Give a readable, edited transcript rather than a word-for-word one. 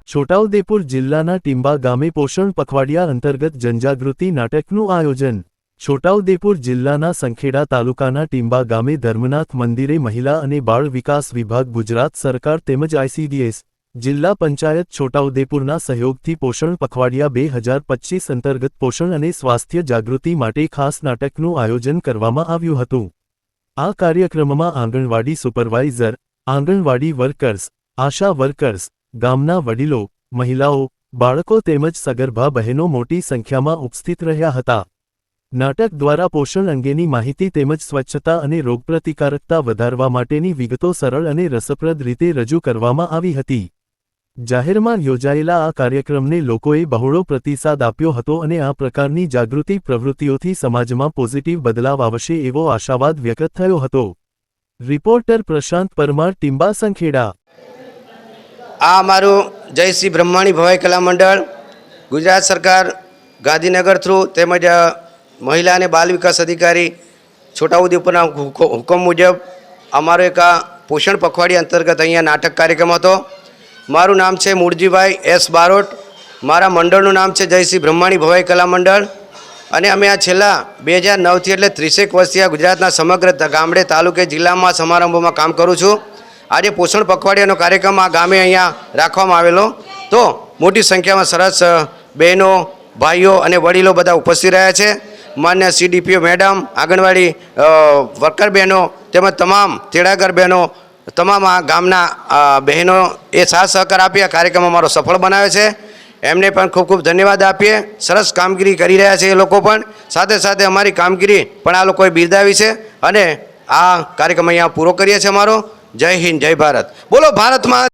છોટાઉદેપુર જિલ્લાના ટીંબા ગામે પોષણ પખવાડિયા અંતર્ગત જનજાગૃતિ નાટકનું આયોજન। છોટાઉદેપુર જિલ્લાના સંખેડા તાલુકાના ટીંબા ગામે ધર્મનાથ મંદિરે મહિલા અને બાળ વિકાસ વિભાગ ગુજરાત સરકાર તેમજ ICDS જિલ્લા પંચાયત છોટાઉદેપુરના સહયોગથી પોષણ પખવાડિયા 2025 અંતર્ગત પોષણ અને સ્વાસ્થ્ય જાગૃતિ માટે ખાસ નાટકનું આયોજન કરવામાં આવ્યું હતું। આ કાર્યક્રમમાં આંગણવાડી સુપરવાઇઝર, આંગણવાડી વર્કર્સ, આશા વર્કર્સ, ગામના વડીલો, મહિલાઓ, બાળકો તેમજ સગર્ભા બહેનો મોટી સંખ્યામાં ઉપસ્થિત રહ્યા હતા। નાટક દ્વારા પોષણ અંગેની માહિતી તેમજ સ્વચ્છતા અને રોગપ્રતિકારકતા વધારવા માટેની વિગતો સરળ અને રસપ્રદ રીતે રજૂ કરવામાં આવી હતી। જાહેરમાં યોજાયેલા આ કાર્યક્રમને લોકોએ બહોળો પ્રતિસાદ આપ્યો હતો અને આ પ્રકારની જાગૃતિ પ્રવૃત્તિઓથી સમાજમાં પોઝિટિવ બદલાવ આવશે એવો આશાવાદ વ્યક્ત થયો હતો। રિપોર્ટર પ્રશાંત પરમાર, ટીંબા, સંખેડા। આ અમારું જય શ્રી બ્રહ્માણી ભવાઈ કલા મંડળ ગુજરાત સરકાર ગાંધીનગર થ્રુ તેમજ મહિલા અને બાલ વિકાસ અધિકારી છોટાઉદેપુરના હુકમ મુજબ અમારો એક પોષણ પખવાડિયા અંતર્ગત અહીંયા નાટક કાર્યક્રમ હતો। મારું નામ છે મૂળજીભાઈ S બારોટ। મારા મંડળનું નામ છે જય શ્રી બ્રહ્માણી ભવાઈ કલા મંડળ અને અમે આ છેલ્લા 2009થી એટલે 30 વર્ષથી આ ગુજરાતના સમગ્ર ગામડે તાલુકે જિલ્લામાં સમારંભોમાં કામ કરું છું। આજે પોષણ પખવાડિયાનો કાર્યક્રમ આ ગામે અહીંયા રાખવામાં આવેલો તો મોટી સંખ્યામાં સરસ બહેનો, ભાઈઓ અને વડીલો બધા ઉપસ્થિત રહ્યા છે। માન્ય CDPO મેડમ, આંગણવાડી વર્કર બહેનો તેમજ તમામ તેડાગર બહેનો, તમામ આ ગામના બહેનો એ સાથ સહકાર આપી આ કાર્યક્રમ અમારો સફળ બનાવે છે। એમને પણ ખૂબ ખૂબ ધન્યવાદ આપીએ। સરસ કામગીરી કરી રહ્યા છે એ લોકો પણ, સાથે સાથે અમારી કામગીરી પણ આ લોકોએ બિરદાવી છે અને આ કાર્યક્રમ અહીંયા પૂરો કરીએ છીએ અમારો। જય હિન્દ, જય ભારત, બોલો ભારત માતા।